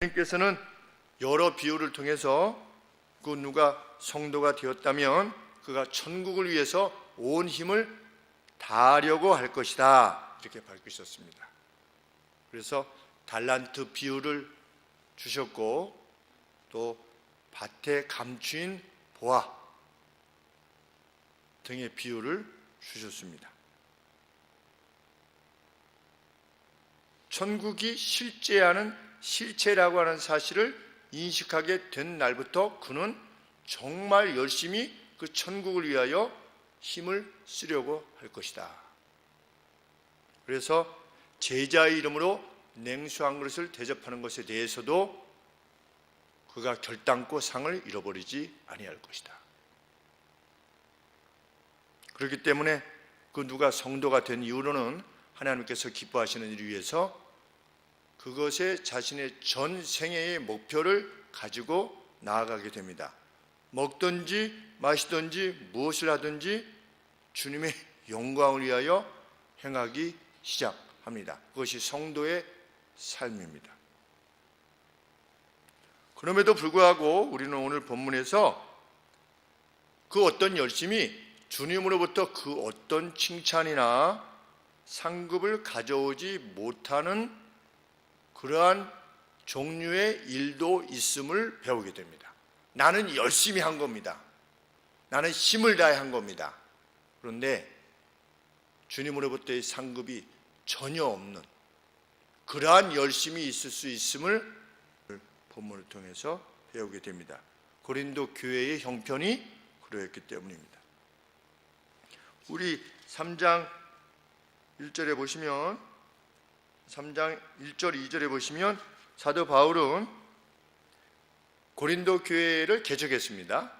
주님께서는 여러 비유를 통해서 그 누가 성도가 되었다면 그가 천국을 위해서 온 힘을 다하려고 할 것이다, 이렇게 밝히셨습니다. 그래서 달란트 비유를 주셨고, 또 밭에 감추인 보화 등의 비유를 주셨습니다. 천국이 실체라고 하는 사실을 인식하게 된 날부터 그는 정말 열심히 그 천국을 위하여 힘을 쓰려고 할 것이다. 그래서 제자의 이름으로 냉수 한 그릇을 대접하는 것에 대해서도 그가 결단코 상을 잃어버리지 아니할 것이다. 그렇기 때문에 그 누가 성도가 된 이후로는 하나님께서 기뻐하시는 일을 위해서 그것에 자신의 전 생애의 목표를 가지고 나아가게 됩니다. 먹든지 마시든지 무엇을 하든지 주님의 영광을 위하여 행하기 시작합니다. 그것이 성도의 삶입니다. 그럼에도 불구하고 우리는 오늘 본문에서 그 어떤 열심이 주님으로부터 그 어떤 칭찬이나 상급을 가져오지 못하는 그러한 종류의 일도 있음을 배우게 됩니다. 나는 열심히 한 겁니다. 나는 힘을 다해 한 겁니다. 그런데 주님으로부터의 상급이 전혀 없는 그러한 열심이 있을 수 있음을 본문을 통해서 배우게 됩니다. 고린도 교회의 형편이 그러했기 때문입니다. 우리 3장 1절에 보시면, 3장 1절 2절에 보시면 사도 바울은 고린도 교회를 개척했습니다.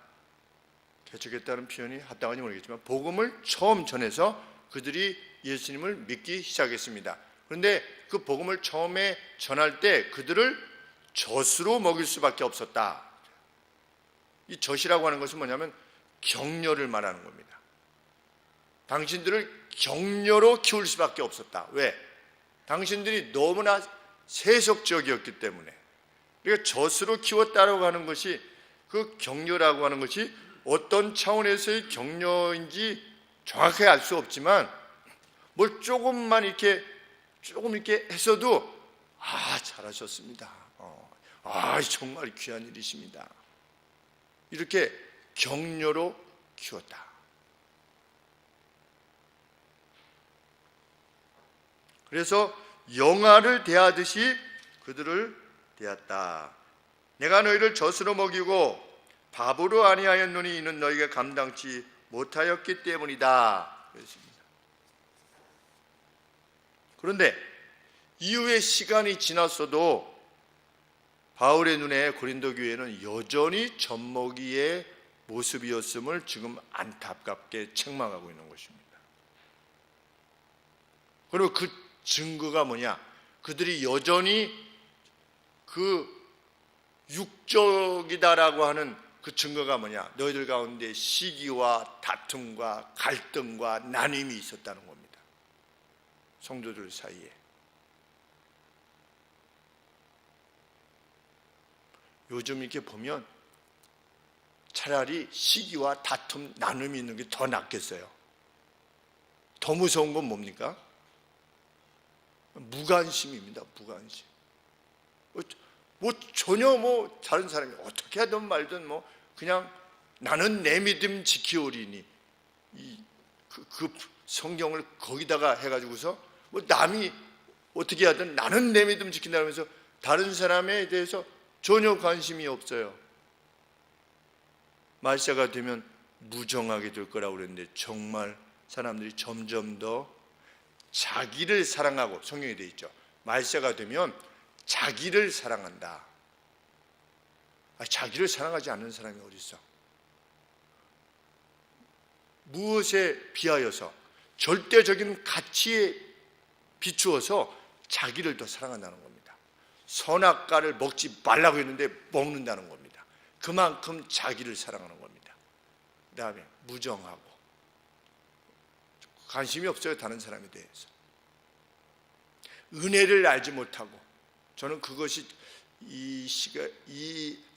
개척했다는 표현이 합당한지 모르겠지만 복음을 처음 전해서 그들이 예수님을 믿기 시작했습니다. 그런데 그 복음을 처음에 전할 때 그들을 젖으로 먹일 수밖에 없었다. 이 젖이라고 하는 것은 뭐냐면 격려를 말하는 겁니다. 당신들을 격려로 키울 수밖에 없었다. 왜? 당신들이 너무나 세속적이었기 때문에. 그러니까 젖으로 키웠다라고 하는 것이, 그 격려라고 하는 것이 어떤 차원에서의 격려인지 정확하게 알 수 없지만 뭘 조금 이렇게 했어도 잘하셨습니다. 정말 귀한 일이십니다. 이렇게 격려로 키웠다. 그래서 영아를 대하듯이 그들을 대했다. 내가 너희를 젖으로 먹이고 밥으로 아니하였노니 이는 너희가 감당치 못하였기 때문이다. 그렇습니다. 그런데 이후에 시간이 지났어도 바울의 눈에 고린도 교회는 여전히 젖먹이의 모습이었음을 지금 안타깝게 책망하고 있는 것입니다. 그리고 그 증거가 뭐냐? 그들이 여전히 그 육적이다라고 하는 그 증거가 뭐냐? 너희들 가운데 시기와 다툼과 갈등과 나눔이 있었다는 겁니다. 성도들 사이에. 요즘 이렇게 보면 차라리 시기와 다툼, 나눔이 있는 게 더 낫겠어요. 더 무서운 건 뭡니까? 무관심입니다. 무관심. 전혀 다른 사람이 어떻게 하든 말든 그냥 나는 내 믿음 지키오리니, 그 성경을 거기다가 해가지고서 남이 어떻게 하든 나는 내 믿음 지킨다 하면서 다른 사람에 대해서 전혀 관심이 없어요. 말세가 되면 무정하게 될 거라고 그랬는데 정말 사람들이 점점 더 자기를 사랑하고, 성경에 되어 있죠. 말세가 되면 자기를 사랑한다. 자기를 사랑하지 않는 사람이 어디 있어? 무엇에 비하여서? 절대적인 가치에 비추어서 자기를 더 사랑한다는 겁니다. 선악과를 먹지 말라고 했는데 먹는다는 겁니다. 그만큼 자기를 사랑하는 겁니다. 그 다음에 무정하고 관심이 없어요. 다른 사람에 대해서. 은혜를 알지 못하고, 저는 그것이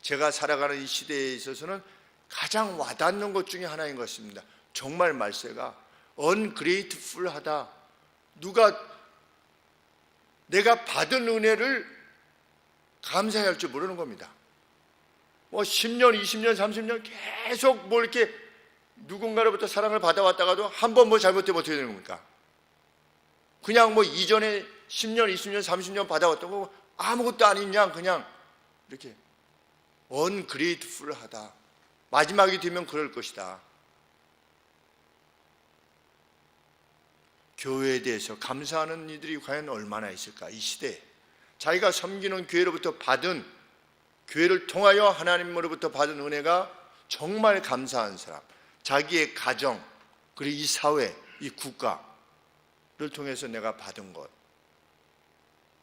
제가 살아가는 이 시대에 있어서는 가장 와닿는 것 중에 하나인 것입니다. 정말 말세가 ungrateful하다. 내가 받은 은혜를 감사해야 할 줄 모르는 겁니다. 10년, 20년, 30년 계속 이렇게 누군가로부터 사랑을 받아왔다가도 한 번 잘못되면 어떻게 되는 겁니까? 그냥 이전에 10년, 20년, 30년 받아왔던 거 아무것도 아닌 양 그냥 이렇게 ungrateful하다. 마지막이 되면 그럴 것이다. 교회에 대해서 감사하는 이들이 과연 얼마나 있을까? 이 시대에 자기가 섬기는 교회로부터 받은, 교회를 통하여 하나님으로부터 받은 은혜가 정말 감사한 사람, 자기의 가정, 그리고 이 사회, 이 국가를 통해서 내가 받은 것,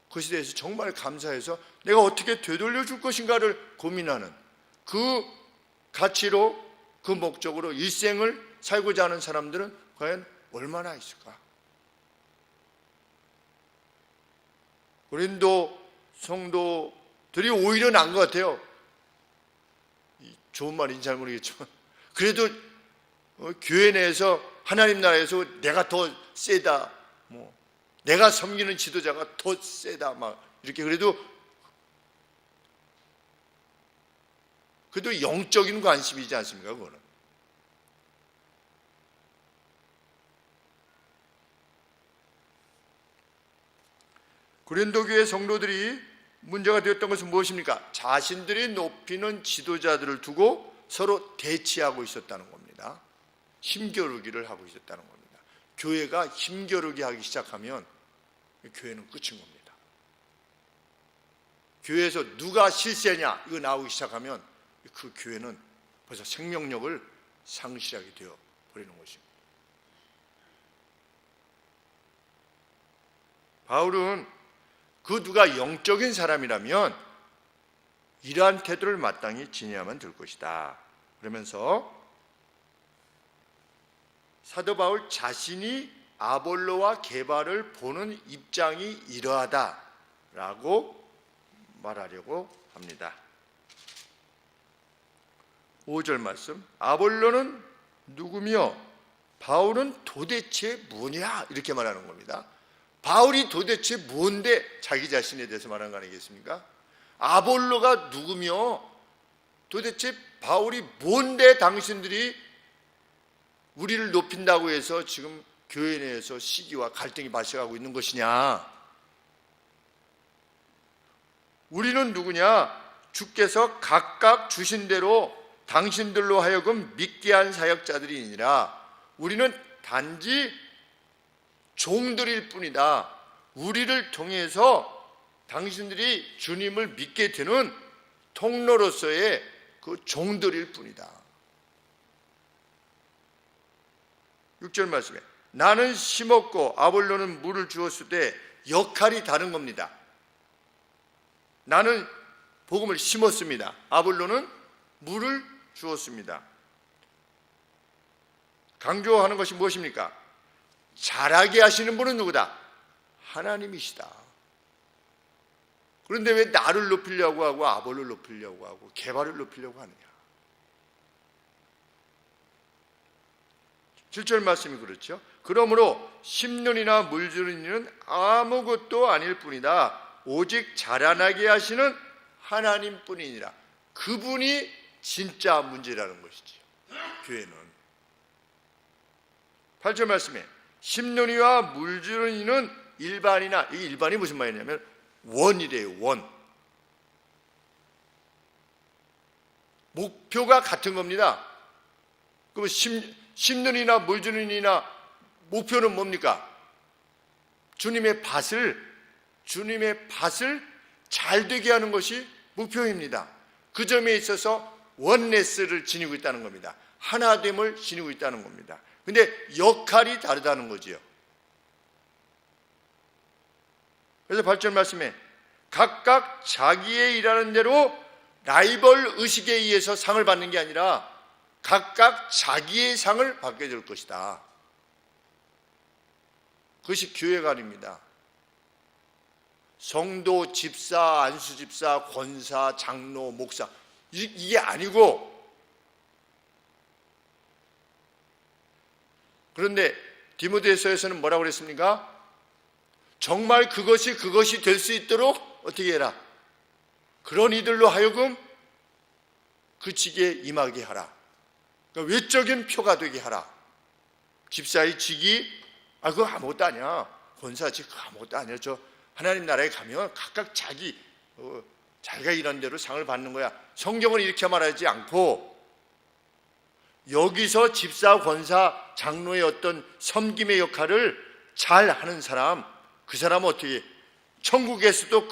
그것에 대해서 정말 감사해서 내가 어떻게 되돌려 줄 것인가를 고민하는 그 가치로, 그 목적으로 일생을 살고자 하는 사람들은 과연 얼마나 있을까? 고린도 성도들이 오히려 나은 것 같아요. 좋은 말인지 잘 모르겠지만 그래도 교회 내에서, 하나님 나라에서 내가 더 세다, 내가 섬기는 지도자가 더 세다, 이렇게 그래도 영적인 관심이지 않습니까? 그거는. 고린도 교회 성도들이 문제가 되었던 것은 무엇입니까? 자신들이 높이는 지도자들을 두고 서로 대치하고 있었다는 겁니다. 힘겨루기를 하고 있었다는 겁니다. 교회가 힘겨루기 하기 시작하면 교회는 끝인 겁니다. 교회에서 누가 실세냐 이거 나오기 시작하면 그 교회는 벌써 생명력을 상실하게 되어 버리는 것입니다. 바울은 그 누가 영적인 사람이라면 이러한 태도를 마땅히 지녀야만 될 것이다. 그러면서 사도 바울 자신이 아볼로와 게바를 보는 입장이 이러하다라고 말하려고 합니다. 5절 말씀, 아볼로는 누구며 바울은 도대체 뭐냐 이렇게 말하는 겁니다. 바울이 도대체 뭔데 자기 자신에 대해서 말하는 거 아니겠습니까? 아볼로가 누구며 도대체 바울이 뭔데 당신들이 우리를 높인다고 해서 지금 교회 내에서 시기와 갈등이 발생하고 있는 것이냐? 우리는 누구냐? 주께서 각각 주신 대로 당신들로 하여금 믿게 한 사역자들이니라. 우리는 단지 종들일 뿐이다. 우리를 통해서 당신들이 주님을 믿게 되는 통로로서의 그 종들일 뿐이다. 6절 말씀에 나는 심었고 아볼로는 물을 주었을 때 역할이 다른 겁니다. 나는 복음을 심었습니다. 아볼로는 물을 주었습니다. 강조하는 것이 무엇입니까? 자라게 하시는 분은 누구다? 하나님이시다. 그런데 왜 나를 높이려고 하고 아볼로를 높이려고 하고 게바를 높이려고 하느냐? 7절 말씀이 그렇죠. 그러므로 심는이나 물주는 이는 아무것도 아닐 뿐이다. 오직 자라나게 하시는 하나님뿐이니라. 그분이 진짜 문제라는 것이지요. 교회는 8절 말씀에 심는이와 물주는 이는 일반이나, 이 일반이 무슨 말이냐면 원이래요. 원. 목표가 같은 겁니다. 그러면 심는 이나 물 주는 이나 목표는 뭡니까? 주님의 밭을 잘 되게 하는 것이 목표입니다. 그 점에 있어서 원네스를 지니고 있다는 겁니다. 하나됨을 지니고 있다는 겁니다. 근데 역할이 다르다는 거지요. 그래서 8절 말씀에 각각 자기의 일하는 대로 라이벌 의식에 의해서 상을 받는 게 아니라 각각 자기의 상을 받게 될 것이다. 그것이 교회가 아닙니다. 성도, 집사, 안수집사, 권사, 장로, 목사 이게 아니고, 그런데 디모데서에서는 뭐라고 그랬습니까? 정말 그것이 될 수 있도록 어떻게 해라? 그런 이들로 하여금 그 직에 임하게 하라. 그러니까 외적인 표가 되게 하라. 집사의 직이 그거 아무것도 아니야. 권사직 그거 아무것도 아니야. 저 하나님 나라에 가면 각각 자기가 일한 대로 상을 받는 거야. 성경은 이렇게 말하지 않고, 여기서 집사, 권사, 장로의 어떤 섬김의 역할을 잘 하는 사람, 그 사람은 어떻게 천국에서도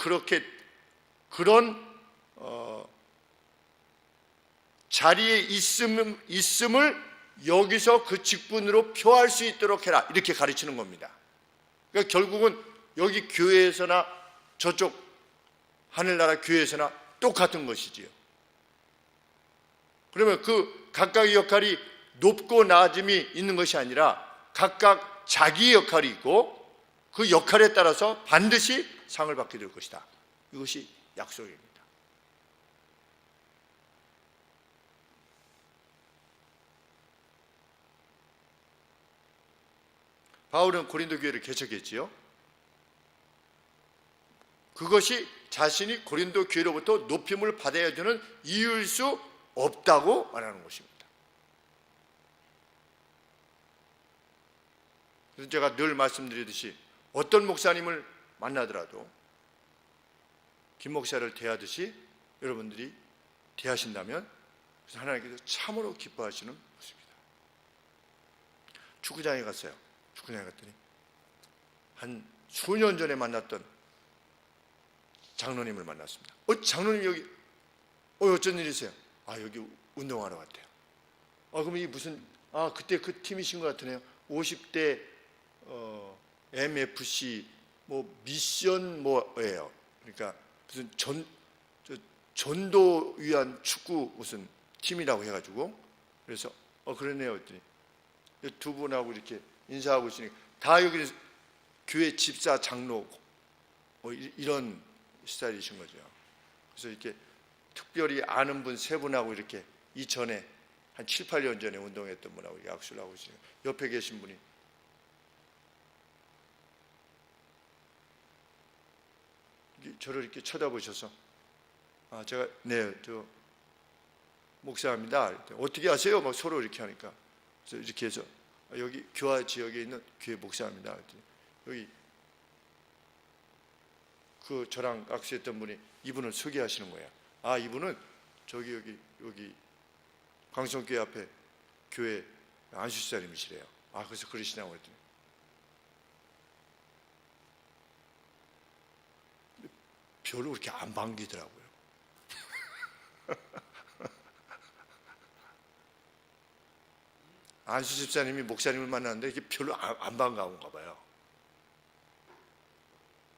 그런 자리에 있음을 여기서 그 직분으로 표할 수 있도록 해라, 이렇게 가르치는 겁니다. 그러니까 결국은 여기 교회에서나 저쪽 하늘나라 교회에서나 똑같은 것이지요. 그러면 그 각각의 역할이 높고 낮음이 있는 것이 아니라 각각 자기의 역할이 있고, 그 역할에 따라서 반드시 상을 받게 될 것이다. 이것이 약속입니다. 바울은 고린도 교회를 개척했지요. 그것이 자신이 고린도 교회로부터 높임을 받아야 되는 이유일 수 없다고 말하는 것입니다. 그래서 제가 늘 말씀드리듯이 어떤 목사님을 만나더라도 김 목사를 대하듯이 여러분들이 대하신다면 하나님께서 참으로 기뻐하시는 것입니다. 축구장에 갔어요. 축구장에 갔더니 한 수년 전에 만났던 장로님을 만났습니다. 장로님 여기 어쩐 일이세요? 여기 운동하러 왔대요. 그럼 이 무슨 그때 그 팀이신 것 같으네요. 50대 MFC 미션 뭐예요. 그러니까 무슨 전도 위한 축구 무슨 팀이라고 해가지고, 그래서 그러네요 했더니 두 분하고 이렇게 인사하고 있으니까 다 여기 교회 집사, 장로 이런 스타일이신 거죠. 그래서 이렇게 특별히 아는 분 세 분하고 이렇게 이전에 한 7, 8년 전에 운동했던 분하고 약수를 하고 있어요. 옆에 계신 분이 저를 이렇게 쳐다보셔서 제가 저 목사입니다. 어떻게 아세요? 막 서로 이렇게 하니까 그래서 이렇게 해서 여기 교화 지역에 있는 교회 목사입니다. 여기 그 저랑 악수했던 분이 이분을 소개하시는 거예요. 이분은 여기 광성교회 앞에 교회 안수사님이시래요. 그래서 그러시냐고 했더니 별로 그렇게 안 반기더라고요. 안수 집사님이 목사님을 만났는데 이게 별로 안 반가운가 봐요.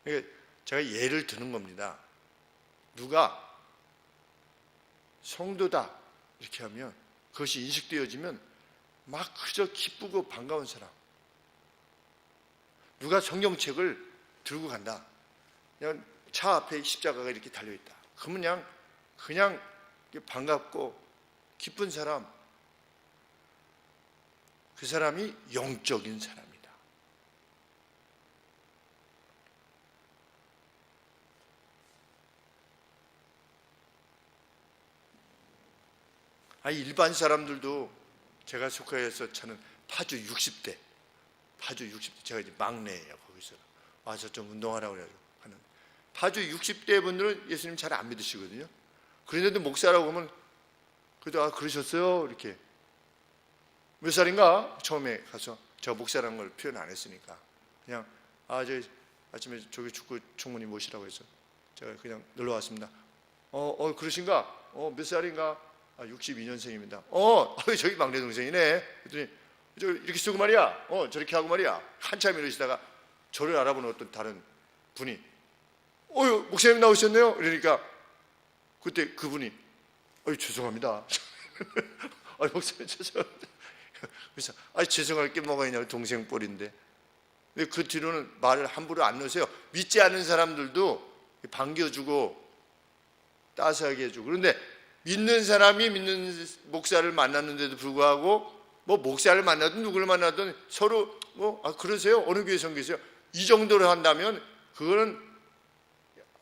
그러니까 제가 예를 드는 겁니다. 누가 성도다 이렇게 하면 그것이 인식되어지면 막 그저 기쁘고 반가운 사람. 누가 성경책을 들고 간다. 그냥 차 앞에 십자가가 이렇게 달려있다. 그러면 그냥 반갑고 기쁜 사람, 그 사람이 영적인 사람이다. 일반 사람들도 제가 속해서 차는 파주 60대 제가 이제 막내예요. 거기서 와서 좀 운동하라고 그래가지고 하는 파주 60대 분들은 예수님 잘 안 믿으시거든요. 그런데도 목사라고 하면 그래도 그러셨어요 이렇게. 몇 살인가? 처음에 가서 저 목사라는 걸 표현 안 했으니까 그냥 저 아침에 저기 축구 총무니 모시라고 해서 제가 그냥 놀러 왔습니다. 그러신가? 몇 살인가? 62년생입니다. 저기 막내 동생이네. 그랬더니 이렇게 쓰고 말이야. 저렇게 하고 말이야. 한참 이러시다가 저를 알아보는 어떤 다른 분이 목사님 나오셨네요. 그러니까 그때 그분이 죄송합니다. 목사님 죄송합니다. 그래서 죄송할 게 뭐가 있냐고 동생 뻘인데 근데 그 뒤로는 말을 함부로 안 넣으세요. 믿지 않는 사람들도 반겨주고 따스하게 해주고. 그런데 믿는 사람이 믿는 목사를 만났는데도 불구하고 뭐 목사를 만나든 누구를 만나든 서로 그러세요? 어느 교회 선교세요? 이 정도로 한다면 그거는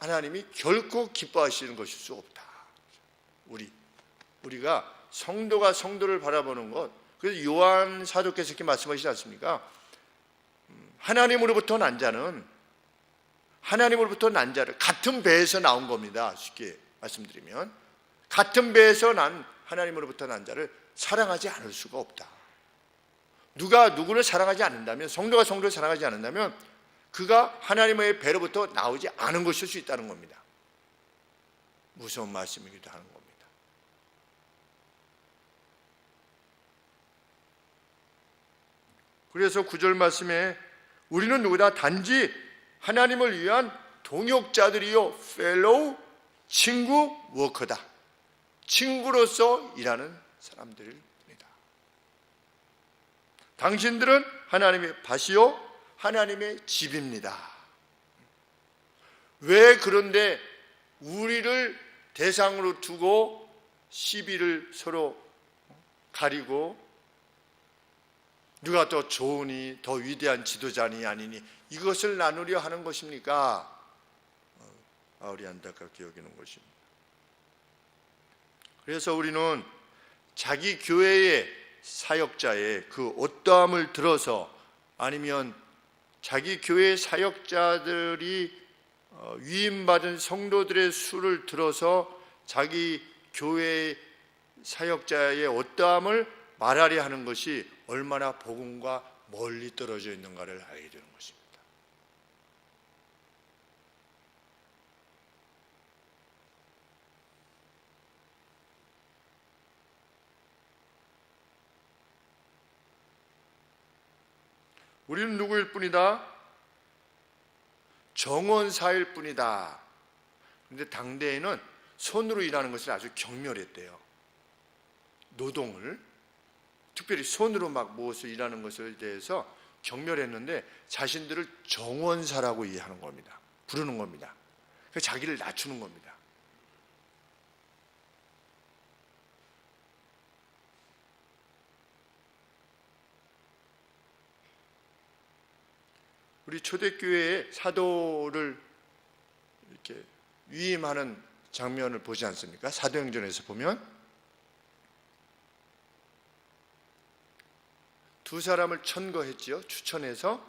하나님이 결코 기뻐하시는 것일 수 없다. 우리가 성도가 성도를 바라보는 것. 그래서 요한 사도께서 이렇게 말씀하시지 않습니까? 하나님으로부터 난 자를 같은 배에서 나온 겁니다. 쉽게 말씀드리면 같은 배에서 난 하나님으로부터 난 자를 사랑하지 않을 수가 없다. 누가 누구를 사랑하지 않는다면, 성도가 성도를 사랑하지 않는다면 그가 하나님의 배로부터 나오지 않은 것일 수 있다는 겁니다. 무서운 말씀이기도 하는 겁니다. 그래서 9절 말씀에 우리는 누구다 단지 하나님을 위한 동역자들이요, fellow, 친구, 워커다. 친구로서 일하는 사람들입니다. 당신들은 하나님의 밭이요, 하나님의 집입니다. 왜 그런데 우리를 대상으로 두고 시비를 서로 가리고 누가 더 좋으니 더 위대한 지도자니 아니니 이것을 나누려 하는 것입니까? 아우리 안타깝게 여기는 것입니다. 그래서 우리는 자기 교회의 사역자의 그 어떠함을 들어서 아니면 자기 교회 사역자들이 위임받은 성도들의 수를 들어서 자기 교회 사역자의 어떠함을 말하려 하는 것이 얼마나 복음과 멀리 떨어져 있는가를 알게 되는 것입니다. 우리는 누구일 뿐이다? 정원사일 뿐이다. 그런데 당대에는 손으로 일하는 것을 아주 경멸했대요. 노동을 특별히 손으로 막 모아서 일하는 것에 대해서 경멸했는데 자신들을 정원사라고 이해하는 겁니다. 부르는 겁니다. 그래서 자기를 낮추는 겁니다. 우리 초대교회의 사도를 이렇게 위임하는 장면을 보지 않습니까? 사도행전에서 보면 두 사람을 천거했지요. 추천해서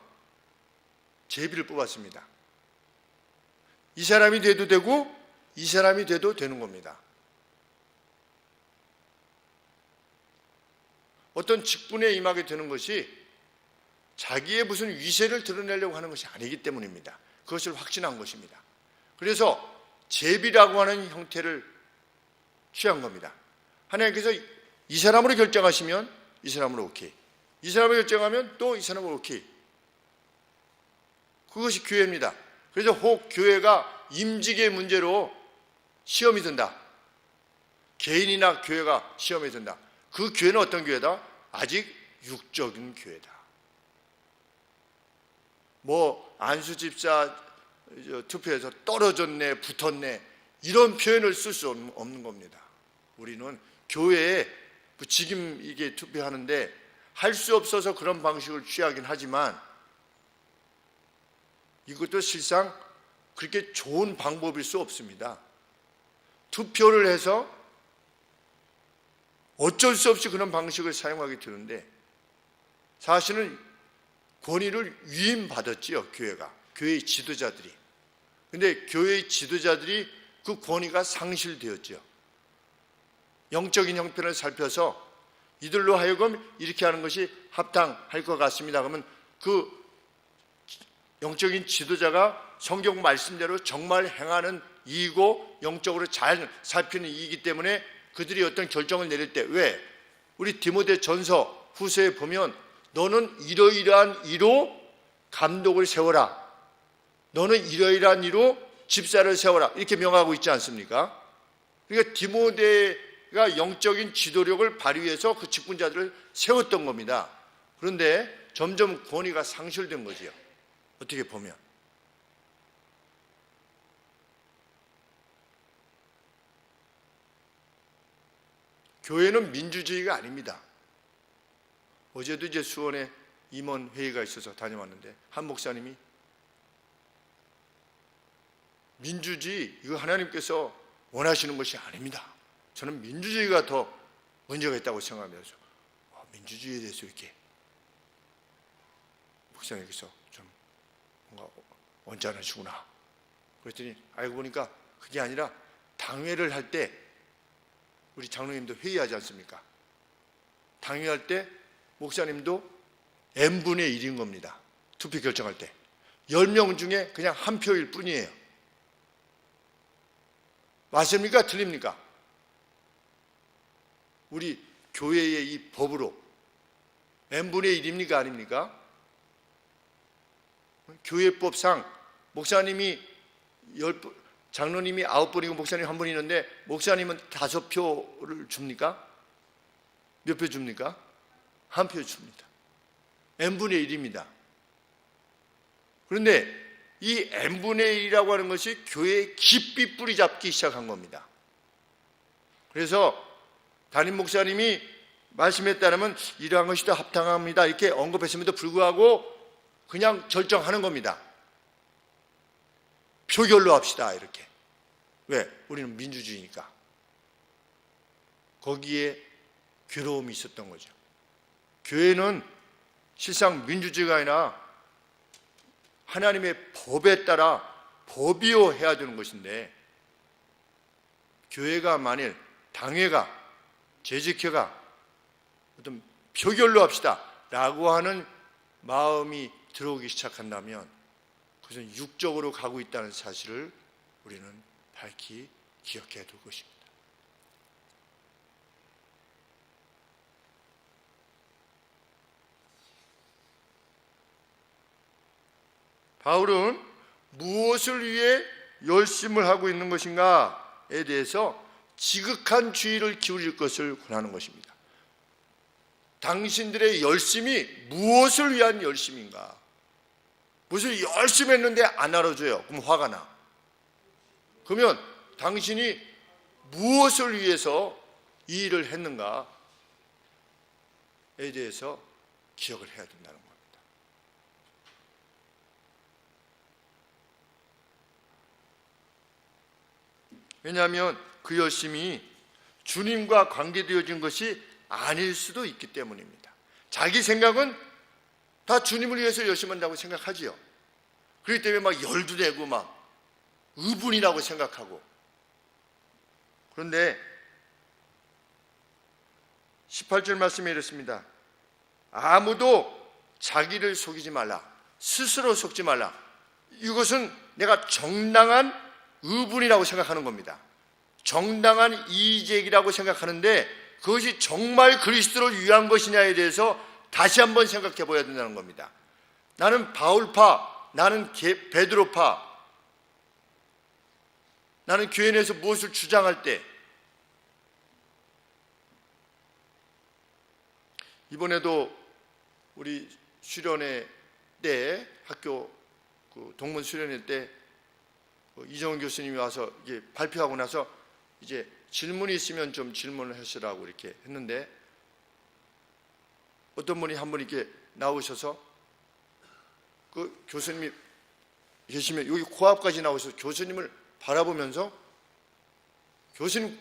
제비를 뽑았습니다. 이 사람이 돼도 되고 이 사람이 돼도 되는 겁니다. 어떤 직분에 임하게 되는 것이 자기의 무슨 위세를 드러내려고 하는 것이 아니기 때문입니다. 그것을 확신한 것입니다. 그래서 제비라고 하는 형태를 취한 겁니다. 하나님께서 이 사람으로 결정하시면 이 사람으로 오케이, 이 사람을 결정하면 또 이 사람으로 오케이. 그것이 교회입니다. 그래서 혹 교회가 임직의 문제로 시험이 든다, 개인이나 교회가 시험이 든다. 그 교회는 어떤 교회다? 아직 육적인 교회다. 뭐 안수 집사 투표에서 떨어졌네, 붙었네, 이런 표현을 쓸 수 없는 겁니다. 우리는 교회에 지금 이게 투표하는데 할 수 없어서 그런 방식을 취하긴 하지만 이것도 실상 그렇게 좋은 방법일 수 없습니다. 투표를 해서 어쩔 수 없이 그런 방식을 사용하게 되는데 사실은 권위를 위임받았지요, 교회가. 교회의 지도자들이. 근데 교회의 지도자들이 그 권위가 상실되었지요. 영적인 형편을 살펴서 이들로 하여금 이렇게 하는 것이 합당할 것 같습니다. 그러면 그 영적인 지도자가 성경 말씀대로 정말 행하는 이이고 영적으로 잘 살피는 이이기 때문에 그들이 어떤 결정을 내릴 때, 왜? 우리 디모데 전서 후서에 보면 너는 이러이러한 이로 감독을 세워라, 너는 이러이러한 이로 집사를 세워라, 이렇게 명하고 있지 않습니까? 그러니까 디모데가 영적인 지도력을 발휘해서 그 직분자들을 세웠던 겁니다. 그런데 점점 권위가 상실된 거지요. 어떻게 보면. 교회는 민주주의가 아닙니다. 어제도 이제 수원에 임원 회의가 있어서 다녀왔는데 한 목사님이 민주주의 이거 하나님께서 원하시는 것이 아닙니다. 저는 민주주의가 더 문제가 있다고 생각하면서 민주주의에 대해서 이렇게 목사님께서 좀 뭔가 언짢으시구나. 그랬더니 알고 보니까 그게 아니라 당회를 할 때 우리 장로님도 회의하지 않습니까? 당회할 때 목사님도 n분의 1인 겁니다. 투표 결정할 때 10명 중에 그냥 한 표일 뿐이에요. 맞습니까? 틀립니까? 우리 교회의 이 법으로 n분의 1입니까? 아닙니까? 교회법상 목사님이 10분, 장로님이 9분이고 목사님 1분 있는데 목사님은 5표를 줍니까? 몇 표 줍니까? 1표 줍니다. n분의 1입니다. 그런데 이 n분의 1이라고 하는 것이 교회에 깊이 뿌리 잡기 시작한 겁니다. 그래서 담임 목사님이 말씀에 따르면 이러한 것이 더 합당합니다 이렇게 언급했음에도 불구하고 그냥 결정하는 겁니다. 표결로 합시다 이렇게. 왜? 우리는 민주주의니까. 거기에 괴로움이 있었던 거죠. 교회는 실상 민주주의가 아니라 하나님의 법에 따라 법이어해야 되는 것인데 교회가 만일 당회가 재직회가 어떤 표결로 합시다 라고 하는 마음이 들어오기 시작한다면 그것은 육적으로 가고 있다는 사실을 우리는 밝히 기억해야 될 것입니다. 바울은 무엇을 위해 열심을 하고 있는 것인가에 대해서 지극한 주의를 기울일 것을 권하는 것입니다. 당신들의 열심이 무엇을 위한 열심인가? 무엇을 열심히 했는데 안 알아줘요. 그럼 화가 나. 그러면 당신이 무엇을 위해서 이 일을 했는가에 대해서 기억을 해야 된다는 겁니다. 왜냐하면 그 열심이 주님과 관계되어진 것이 아닐 수도 있기 때문입니다. 자기 생각은 다 주님을 위해서 열심히 한다고 생각하지요. 그렇기 때문에 막 열도 내고 막 의분이라고 생각하고. 그런데 18절 말씀에 이렇습니다. 아무도 자기를 속이지 말라. 스스로 속지 말라. 이것은 내가 정당한 의분이라고 생각하는 겁니다. 정당한 이의제기라고 생각하는데 그것이 정말 그리스도를 위한 것이냐에 대해서 다시 한번 생각해 봐야 된다는 겁니다. 나는 바울파, 나는 베드로파, 나는 교회 내에서 무엇을 주장할 때 이번에도 우리 수련회 때 학교 동문 수련회 때 이정훈 교수님이 와서 이게 발표하고 나서 이제 질문이 있으면 좀 질문을 하시라고 이렇게 했는데 어떤 분이 한 분 이렇게 나오셔서 그 교수님이 계시면 여기 코앞까지 나오셔서 교수님을 바라보면서 교수님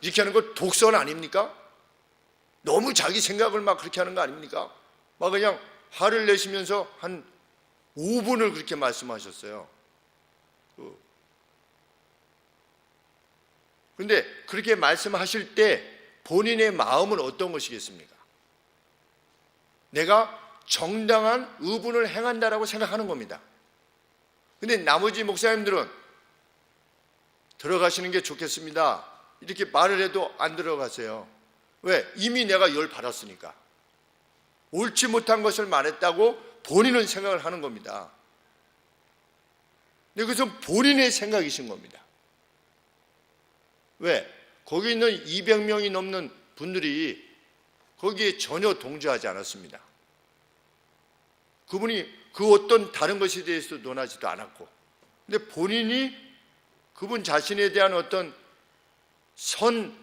이렇게 하는 거 독선 아닙니까? 너무 자기 생각을 막 그렇게 하는 거 아닙니까? 막 그냥 화를 내시면서 한 5분을 그렇게 말씀하셨어요. 그런데 그렇게 말씀하실 때 본인의 마음은 어떤 것이겠습니까? 내가 정당한 의분을 행한다라고 생각하는 겁니다. 그런데 나머지 목사님들은 들어가시는 게 좋겠습니다 이렇게 말을 해도 안 들어가세요. 왜? 이미 내가 열 받았으니까. 옳지 못한 것을 말했다고 본인은 생각을 하는 겁니다. 근데 그것은 본인의 생각이신 겁니다. 왜? 거기 있는 200명이 넘는 분들이 거기에 전혀 동조하지 않았습니다. 그분이 그 어떤 다른 것에 대해서도 논하지도 않았고, 근데 본인이 그분 자신에 대한 어떤 선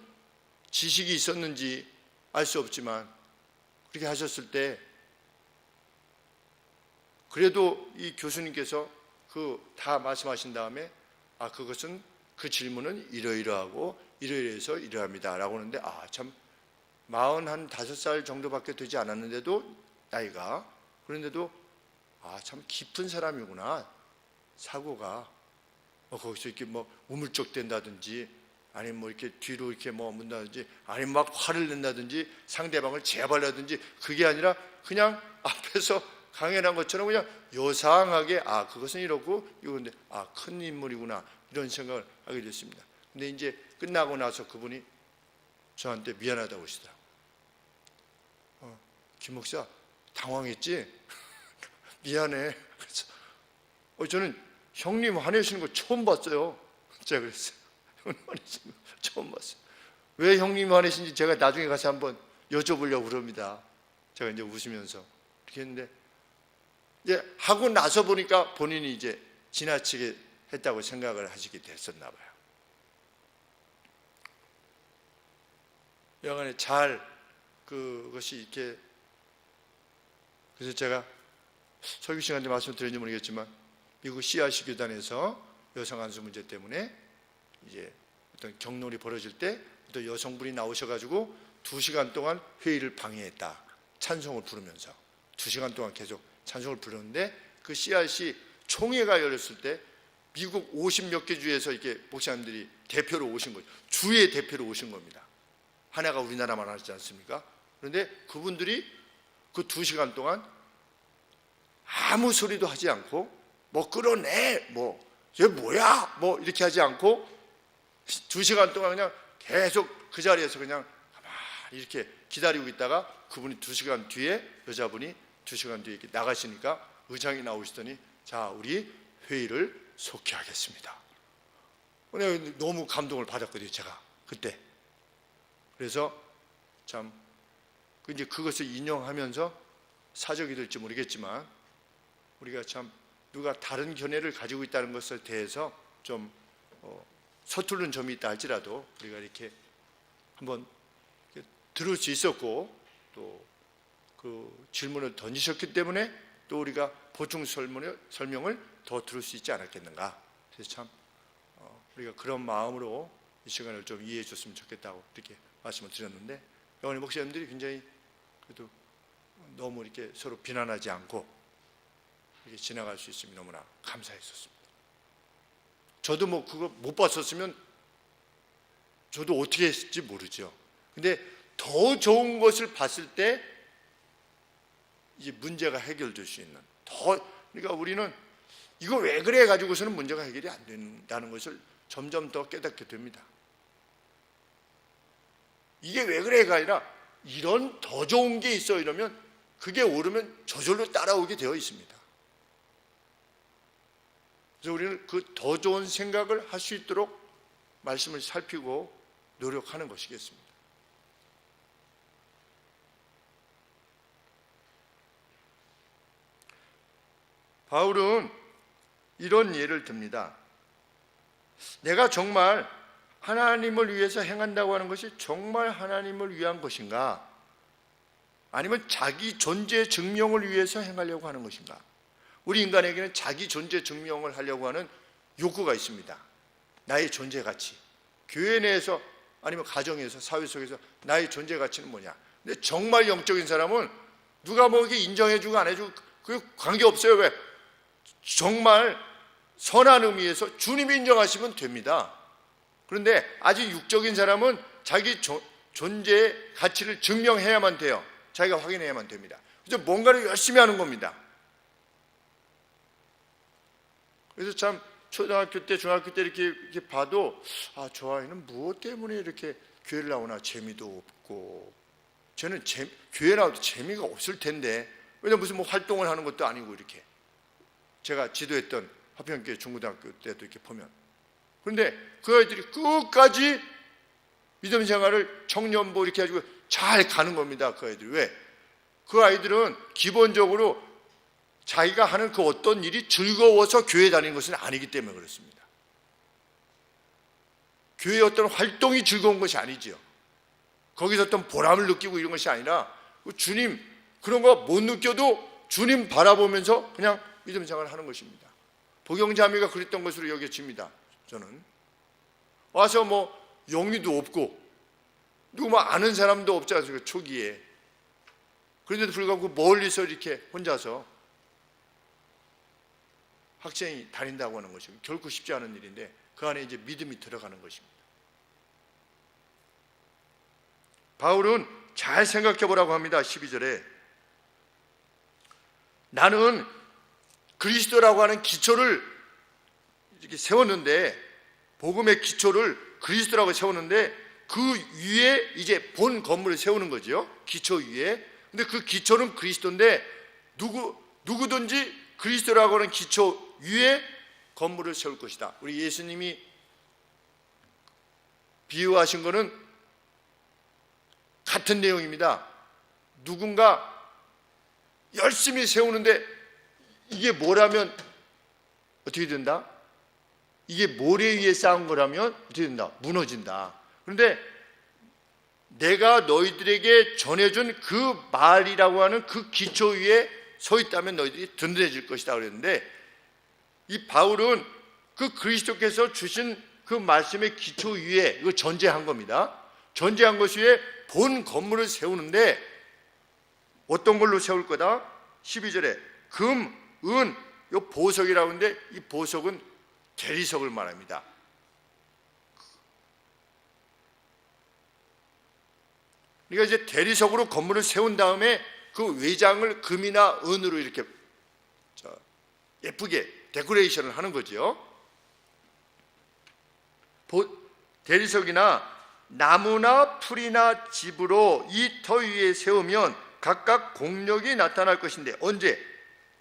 지식이 있었는지 알 수 없지만 그렇게 하셨을 때 그래도 이 교수님께서 다 말씀하신 다음에 그것은 그 질문은 이러이러하고 이러이러해서 이러합니다 라고 하는데 참 45살 정도밖에 되지 않았는데도 나이가 그런데도 참 깊은 사람이구나. 사고가 거기서 이렇게 우물쩍댄다든지 아니면 이렇게 뒤로 이렇게 문다든지 아니면 막 화를 낸다든지 상대방을 제압하려든지 그게 아니라 그냥 앞에서 강연한 것처럼 그냥 요상하게 그것은 이렇고 이건데 큰 인물이구나 이런 생각을 하게 됐습니다. 근데 이제 끝나고 나서 그분이 저한테 미안하다고 하시더라고요. 김 목사 당황했지? 미안해. 그래서 저는 형님 화내시는 거 처음 봤어요. 제가 그랬어요. 형님 화내시는 거 처음 봤어요. 왜 형님 화내신지 제가 나중에 가서 한번 여쭤보려고 그럽니다. 제가 이제 웃으면서 이렇게 했는데 이제 하고 나서 보니까 본인이 이제 지나치게 했다고 생각을 하시게 됐었나 봐요. 여간에 잘 그것이 이렇게 그래서 제가 설교 시간에 말씀드렸는지 모르겠지만 미국 CRC 교단에서 여성 안수 문제 때문에 이제 어떤 경론이 벌어질 때 또 여성분이 나오셔가지고 2시간 동안 회의를 방해했다. 찬송을 부르면서 2시간 동안 계속 찬송을 부르는데 그 CRC 총회가 열렸을 때 미국 50몇 개 주에서 이렇게 목사님들이 대표로 오신 거죠. 주의 대표로 오신 겁니다. 하나가 우리나라만 하지 않습니까? 그런데 그분들이 그 2시간 동안 아무 소리도 하지 않고 끌어내 얘 뭐야 이렇게 하지 않고 2시간 동안 그냥 계속 그 자리에서 그냥 가만히 이렇게 기다리고 있다가 그분이 2시간 뒤에 여자분이 2시간 뒤에 이렇게 나가시니까 의장이 나오시더니 자 우리 회의를 속회하겠습니다. 너무 감동을 받았거든요 제가 그때. 그래서 참 이제 그것을 인용하면서 사적이 될지 모르겠지만 우리가 참 누가 다른 견해를 가지고 있다는 것에 대해서 좀 서투른 점이 있다 할지라도 우리가 이렇게 한번 들을 수 있었고 또 그 질문을 던지셨기 때문에 또 우리가 보충 설명을 더 들을 수 있지 않았겠는가. 그래서 참 우리가 그런 마음으로 이 시간을 좀 이해해 줬으면 좋겠다고 이렇게 말씀을 드렸는데 여러분 목사님들이 굉장히 그래도 너무 이렇게 서로 비난하지 않고 이렇게 지나갈 수 있으면 너무나 감사했었습니다. 저도 그거 못 봤었으면 저도 어떻게 했을지 모르죠. 근데 더 좋은 것을 봤을 때 이제 문제가 해결될 수 있는 그러니까 우리는 이거 왜 그래 가지고서는 문제가 해결이 안 된다는 것을 점점 더 깨닫게 됩니다. 이게 왜 그래가 아니라 이런 더 좋은 게 있어 이러면 그게 오르면 저절로 따라오게 되어 있습니다. 그래서 우리는 그 더 좋은 생각을 할 수 있도록 말씀을 살피고 노력하는 것이겠습니다. 바울은 이런 예를 듭니다. 내가 정말 하나님을 위해서 행한다고 하는 것이 정말 하나님을 위한 것인가? 아니면 자기 존재 증명을 위해서 행하려고 하는 것인가? 우리 인간에게는 자기 존재 증명을 하려고 하는 욕구가 있습니다. 나의 존재 가치. 교회 내에서 아니면 가정에서 사회 속에서 나의 존재 가치는 뭐냐? 근데 정말 영적인 사람은 누가 이렇게 인정해주고 안 해주고 그 관계없어요. 왜? 정말 선한 의미에서 주님이 인정하시면 됩니다. 그런데 아직 육적인 사람은 자기 존재의 가치를 증명해야만 돼요. 자기가 확인해야만 됩니다. 그래서 뭔가를 열심히 하는 겁니다. 그래서 참 초등학교 때 중학교 때 이렇게 봐도 저 아이는 무엇 때문에 이렇게 교회를 나오나 재미도 없고 쟤는 교회 나와도 재미가 없을 텐데 왜냐면 무슨 활동을 하는 것도 아니고 이렇게 제가 지도했던 화평교회 중고등학교 때도 이렇게 보면 그런데 그 아이들이 끝까지 믿음 생활을 청년부 이렇게 해가지고 잘 가는 겁니다. 그 아이들이 왜? 그 아이들은 기본적으로 자기가 하는 그 어떤 일이 즐거워서 교회 다니는 것은 아니기 때문에 그렇습니다. 교회의 어떤 활동이 즐거운 것이 아니지요. 거기서 어떤 보람을 느끼고 이런 것이 아니라 주님 그런 거 못 느껴도 주님 바라보면서 그냥 믿음 생활을 하는 것입니다. 복영자매가 그랬던 것으로 여겨집니다. 저는 와서 뭐 영리도 없고 누구 뭐 아는 사람도 없지 않습니까? 초기에. 그런데도 불구하고 멀리서 이렇게 혼자서 학생이 다닌다고 하는 것이 결코 쉽지 않은 일인데 그 안에 이제 믿음이 들어가는 것입니다. 바울은 잘 생각해 보라고 합니다. 12절에 나는 그리스도라고 하는 기초를 이렇게 세웠는데 복음의 기초를 그리스도라고 세웠는데 그 위에 이제 본 건물을 세우는 거죠. 기초 위에. 근데 그 기초는 그리스도인데 누구든지 그리스도라고 하는 기초 위에 건물을 세울 것이다. 우리 예수님이 비유하신 것은 같은 내용입니다. 누군가 열심히 세우는데 이게 뭐라면 어떻게 된다? 이게 모래 위에 쌓은 거라면 어떻게 된다? 무너진다. 그런데 내가 너희들에게 전해준 그 말이라고 하는 그 기초 위에 서 있다면 너희들이 든든해질 것이다 그랬는데 이 바울은 그 그리스도께서 주신 그 말씀의 기초 위에 이거 전제한 겁니다. 전제한 것 위에 본 건물을 세우는데 어떤 걸로 세울 거다? 12절에 금, 은, 이 보석이라고 하는데 이 보석은 대리석을 말합니다. 그러니까 이제 대리석으로 건물을 세운 다음에 그 외장을 금이나 은으로 이렇게 예쁘게 데코레이션을 하는 거죠. 대리석이나 나무나 풀이나 집으로 이 터 위에 세우면 각각 공력이 나타날 것인데 언제?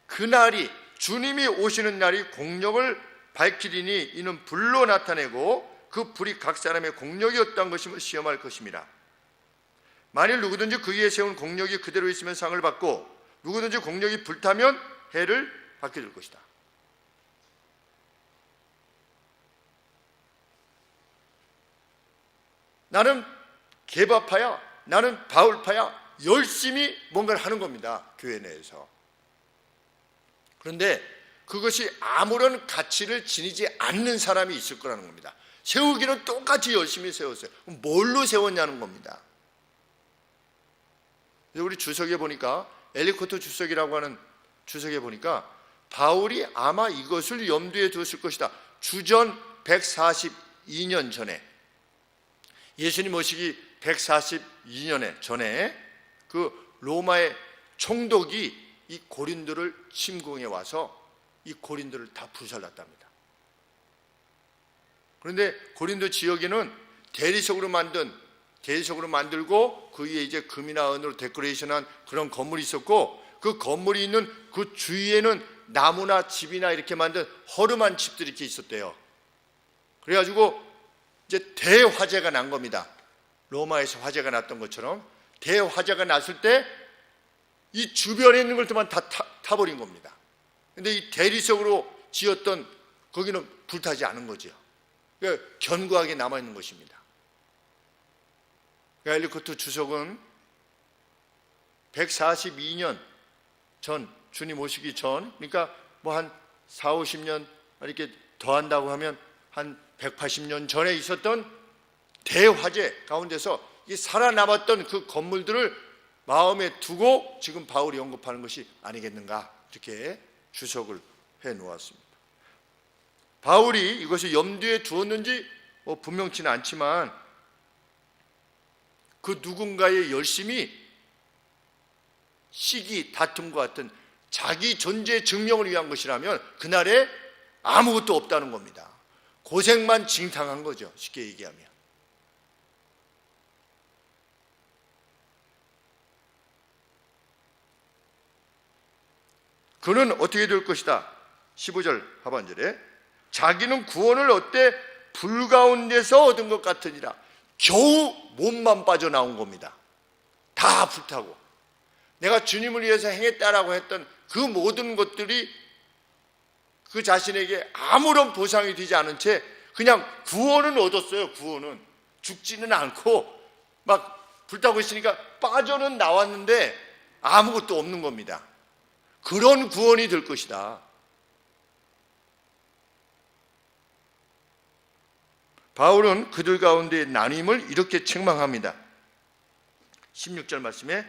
그날이 주님이 오시는 날이 공력을 밝히리니 이는 불로 나타내고 그 불이 각 사람의 공력이었다는 것임을 시험할 것입니다. 만일 누구든지 그 위에 세운 공력이 그대로 있으면 상을 받고 누구든지 공력이 불타면 해를 받게 될 것이다. 나는 개바파야, 나는 바울파야 열심히 뭔가를 하는 겁니다. 교회 내에서. 그런데 그것이 아무런 가치를 지니지 않는 사람이 있을 거라는 겁니다. 세우기는 똑같이 열심히 세웠어요. 뭘로 세웠냐는 겁니다. 우리 주석에 보니까 엘리코트 주석이라고 하는 주석에 보니까 바울이 아마 이것을 염두에 두었을 것이다. 주전 142년 전에 예수님 오시기 142년에 전에 그 로마의 총독이 이 고린도를 침공해 와서 이 고린도를 다 불살랐답니다. 그런데 고린도 지역에는 대리석으로 만들고 그 위에 이제 금이나 은으로 데코레이션한 그런 건물이 있었고 그 건물이 있는 그 주위에는 나무나 집이나 이렇게 만든 허름한 집들이 이렇게 있었대요. 그래가지고 이제 대화재가 난 겁니다. 로마에서 화재가 났던 것처럼 대화재가 났을 때 이 주변에 있는 것들만 다 타버린 겁니다. 근데 이 대리석으로 지었던 거기는 불타지 않은 거죠. 그러니까 견고하게 남아있는 것입니다. 엘리코트 주석은 142년 전, 주님 오시기 전, 그러니까 뭐 한 4, 50년 이렇게 더한다고 하면 한 180년 전에 있었던 대화재 가운데서 이 살아남았던 그 건물들을 마음에 두고 지금 바울이 언급하는 것이 아니겠는가, 이렇게 주석을 해 놓았습니다. 바울이 이것을 염두에 두었는지 뭐 분명치는 않지만 그 누군가의 열심이 시기, 다툼과 같은 자기 존재 증명을 위한 것이라면 그날에 아무것도 없다는 겁니다. 고생만 징탕한 거죠, 쉽게 얘기하면. 그는 어떻게 될 것이다? 15절 하반절에 자기는 구원을 얻되 불 가운데서 얻은 것 같으니라. 겨우 몸만 빠져나온 겁니다. 다 불타고 내가 주님을 위해서 행했다라고 했던 그 모든 것들이 그 자신에게 아무런 보상이 되지 않은 채 그냥 구원은 얻었어요. 구원은 죽지는 않고 막 불타고 있으니까 빠져는 나왔는데 아무것도 없는 겁니다. 그런 구원이 될 것이다. 바울은 그들 가운데 나님을 이렇게 책망합니다. 16절 말씀에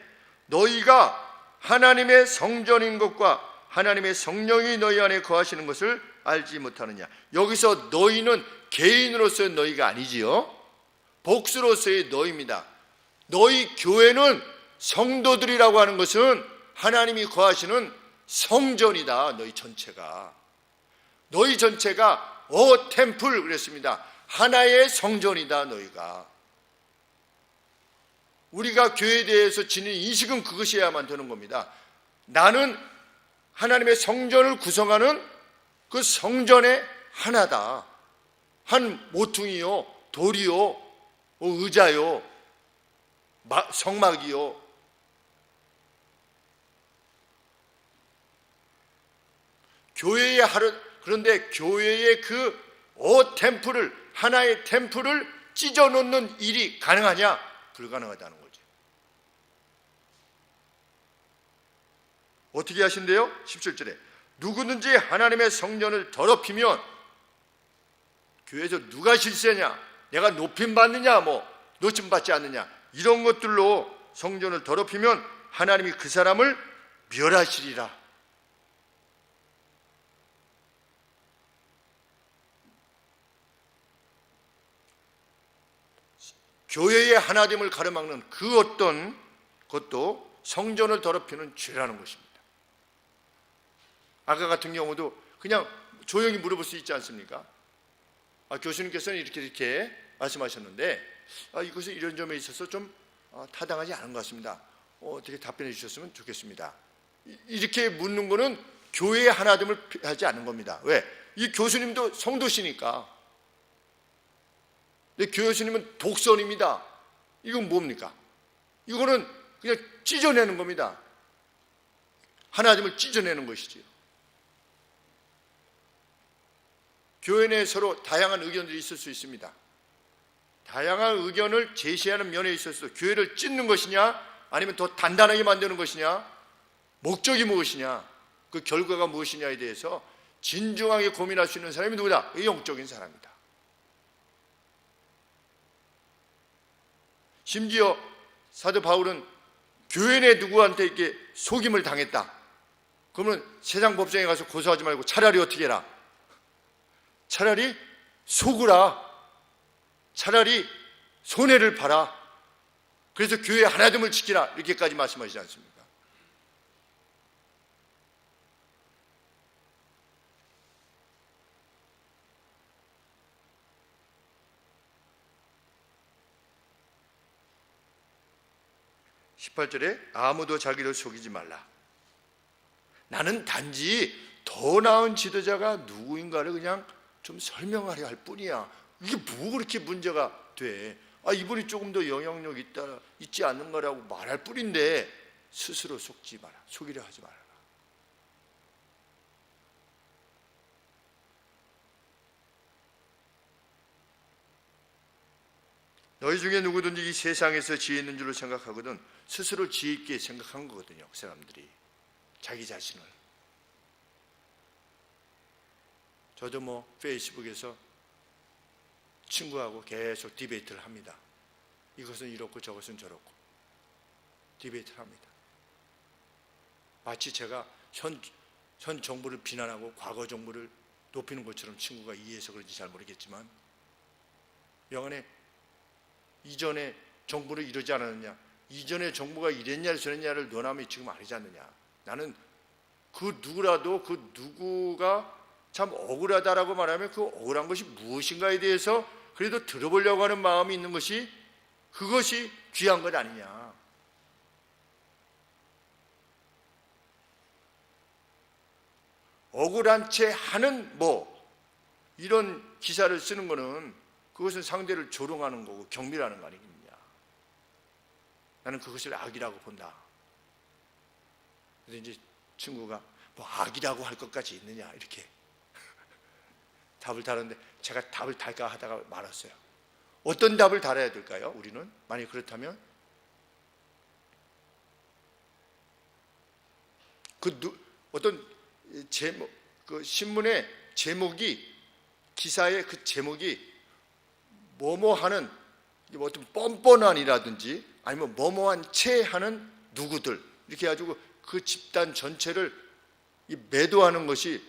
너희가 하나님의 성전인 것과 하나님의 성령이 너희 안에 거하시는 것을 알지 못하느냐. 여기서 너희는 개인으로서의 너희가 아니지요. 복수로서의 너희입니다. 너희 교회는 성도들이라고 하는 것은 하나님이 거하시는 성전이다. 너희 전체가 템플 그랬습니다. 하나의 성전이다. 너희가 우리가 교회에 대해서 지닌 인식은 그것이어야만 되는 겁니다. 나는 하나님의 성전을 구성하는 그 성전의 하나다. 한 모퉁이요, 돌이요, 의자요, 성막이요. 그런데 교회의 그 템플을, 하나의 템플을 찢어놓는 일이 가능하냐? 불가능하다는 거죠. 어떻게 하신대요? 17절에 누구든지 하나님의 성전을 더럽히면, 교회에서 누가 실세냐, 내가 높임 받느냐, 높임 받지 않느냐, 이런 것들로 성전을 더럽히면 하나님이 그 사람을 멸하시리라. 교회의 하나됨을 가로막는 그 어떤 것도 성전을 더럽히는 죄라는 것입니다. 아까 같은 경우도 그냥 조용히 물어볼 수 있지 않습니까? 교수님께서는 이렇게 말씀하셨는데 이것은 이런 점에 있어서 좀 타당하지 않은 것 같습니다. 어떻게 답변해 주셨으면 좋겠습니다. 이렇게 묻는 거는 교회의 하나됨을 하지 않는 겁니다. 왜? 이 교수님도 성도시니까. 근데 교수님은 독선입니다. 이건 뭡니까? 이거는 그냥 찢어내는 겁니다. 하나님을 찢어내는 것이지요. 교회 내에 서로 다양한 의견들이 있을 수 있습니다. 다양한 의견을 제시하는 면에 있어서 교회를 찢는 것이냐, 아니면 더 단단하게 만드는 것이냐, 목적이 무엇이냐, 그 결과가 무엇이냐에 대해서 진중하게 고민할 수 있는 사람이 누구다? 영적인 사람이다. 심지어 사도 바울은 교회 내 누구한테 이렇게 속임을 당했다. 그러면 세상 법정에 가서 고소하지 말고 차라리 어떻게 해라? 차라리 속으라. 차라리 손해를 봐라. 그래서 교회 하나됨을 지키라. 이렇게까지 말씀하시지 않습니까? (18절에) 아무도 자기를 속이지 말라. 나는 단지 더 나은 지도자가 누구인가를 그냥 좀 설명하려 할 뿐이야. 이게 뭐 그렇게 문제가 돼? 이분이 조금 더 영향력 있지 않는가라고 말할 뿐인데 스스로 속지 마라. 속이려 하지 말아라. 너희 중에 누구든지 이 세상에서 지혜 있는 줄로 생각하거든 스스로 지혜 있게 생각한 거거든요. 그 사람들이 자기 자신을. 저도 페이스북에서 친구하고 계속 디베이트를 합니다. 이것은 이렇고 저것은 저렇고 디베이트를 합니다. 마치 제가 현 정부를 비난하고 과거 정부를 높이는 것처럼 친구가 이해해서 그런지 잘 모르겠지만, 영안에 이전에 정부를 이러지 않았느냐, 이전에 정부가 이랬냐 저랬냐를 논하면 지금 아니지 않느냐. 나는 그 누구라도 그 누구가 참 억울하다라고 말하면 그 억울한 것이 무엇인가에 대해서 그래도 들어보려고 하는 마음이 있는 것이, 그것이 귀한 것 아니냐. 억울한 채 하는 이런 기사를 쓰는 거는 그것은 상대를 조롱하는 거고 경멸하는 거 아니겠느냐. 나는 그것을 악이라고 본다. 그래서 이제 친구가 뭐 악이라고 할 것까지 있느냐 이렇게 답을 다루는데 제가 답을 달까 하다가 말았어요. 어떤 답을 달아야 될까요? 우리는 만약 그렇다면 어떤 제목, 그 신문의 제목이, 기사의 그 제목이 뭐뭐하는 어떤 뻔뻔한이라든지 아니면 뭐뭐한 채 하는 누구들 이렇게 해가지고 그 집단 전체를 매도하는 것이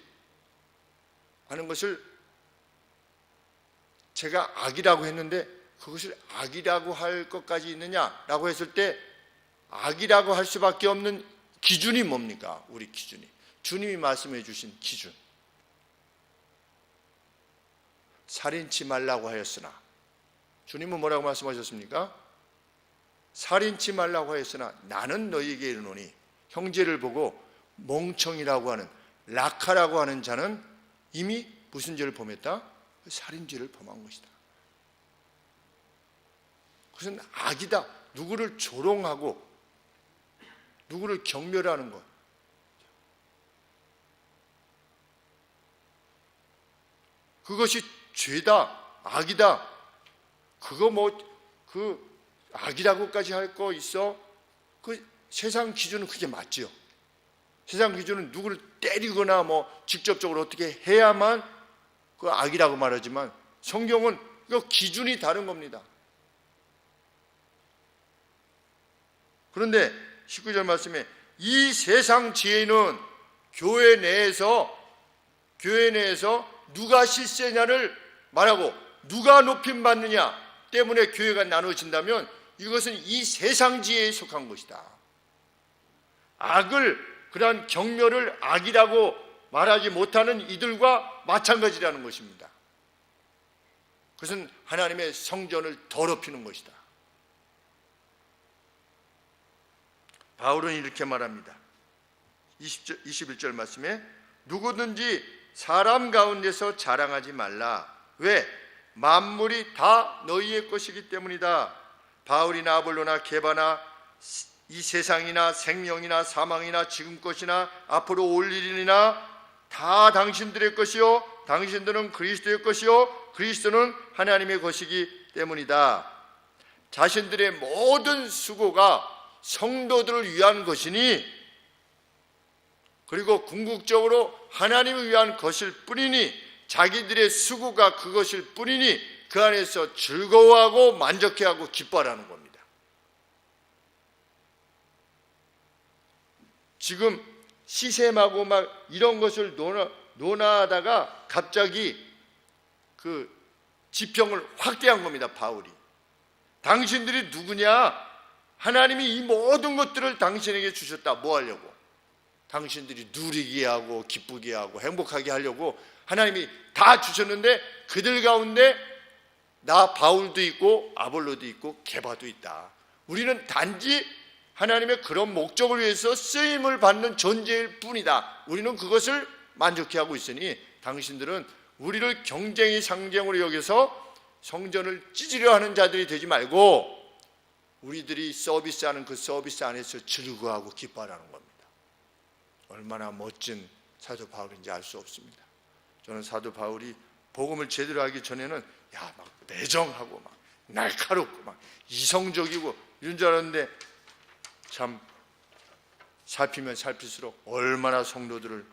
하는 것을 제가 악이라고 했는데 그것을 악이라고 할 것까지 있느냐라고 했을 때 악이라고 할 수밖에 없는 기준이 뭡니까? 우리 기준이 주님이 말씀해 주신 기준. 살인치 말라고 하였으나 주님은 뭐라고 말씀하셨습니까? 살인치 말라고 하였으나 나는 너희에게 이르노니 형제를 보고 멍청이라고 하는 라카라고 하는 자는 이미 무슨 죄를 범했다? 살인죄를 범한 것이다. 그것은 악이다. 누구를 조롱하고 누구를 경멸하는 것. 그것이 죄다, 악이다. 그거 그 악이라고까지 할 거 있어? 그 세상 기준은 그게 맞죠. 세상 기준은 누구를 때리거나 직접적으로 어떻게 해야만 그 악이라고 말하지만 성경은 그 기준이 다른 겁니다. 그런데 19절 말씀에 이 세상 지혜는 교회 내에서 누가 실세냐를 말하고 누가 높임받느냐 때문에 교회가 나눠진다면 이것은 이 세상 지혜에 속한 것이다. 악을, 그러한 경멸을 악이라고 말하지 못하는 이들과 마찬가지라는 것입니다. 그것은 하나님의 성전을 더럽히는 것이다. 바울은 이렇게 말합니다. 21절 말씀에 누구든지 사람 가운데서 자랑하지 말라. 왜? 만물이 다 너희의 것이기 때문이다. 바울이나 아볼로나 게바나 이 세상이나 생명이나 사망이나 지금 것이나 앞으로 올 일이나 다 당신들의 것이요 당신들은 그리스도의 것이요 그리스도는 하나님의 것이기 때문이다. 자신들의 모든 수고가 성도들을 위한 것이니 그리고 궁극적으로 하나님을 위한 것일 뿐이니 자기들의 수고가 그것일 뿐이니 그 안에서 즐거워하고 만족해하고 기뻐하라는 겁니다. 지금 시샘하고 이런 것을 논하다가 갑자기 그 지평을 확대한 겁니다. 바울이. 당신들이 누구냐? 하나님이 이 모든 것들을 당신에게 주셨다. 뭐 하려고? 당신들이 누리게 하고 기쁘게 하고 행복하게 하려고 하나님이 다 주셨는데 그들 가운데 나 바울도 있고 아볼로도 있고 게바도 있다. 우리는 단지 하나님의 그런 목적을 위해서 쓰임을 받는 존재일 뿐이다. 우리는 그것을 만족해하고 있으니 당신들은 우리를 경쟁의 상징으로 여겨서 성전을 찢으려 하는 자들이 되지 말고 우리들이 서비스하는 그 서비스 안에서 즐거워하고 기뻐하라는 겁니다. 얼마나 멋진 사도 바울인지 알 수 없습니다. 저는 사도 바울이 복음을 제대로 하기 전에는 막 매정하고 막 날카롭고 막 이성적이고 이런 줄 알았는데 참 살피면 살필수록 얼마나 성도들을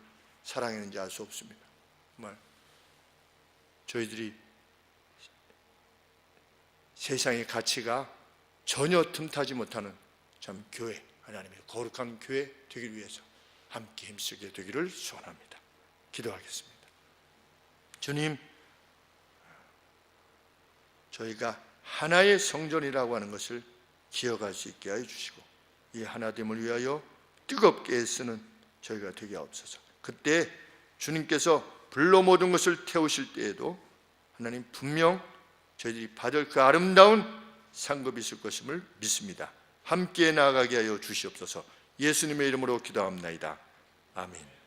사랑했는지 알 수 없습니다. 정말 저희들이 세상의 가치가 전혀 틈타지 못하는 참 교회, 하나님의 거룩한 교회 되기 위해서 함께 힘쓰게 되기를 소원합니다. 기도하겠습니다. 주님, 저희가 하나의 성전이라고 하는 것을 기억할 수 있게 하여 주시고 이 하나됨을 위하여 뜨겁게 애쓰는 저희가 되게 하옵소서. 그때 주님께서 불로 모든 것을 태우실 때에도 하나님 분명 저희들이 받을 그 아름다운 상급이 있을 것임을 믿습니다. 함께 나아가게 하여 주시옵소서. 예수님의 이름으로 기도합나이다. 아멘.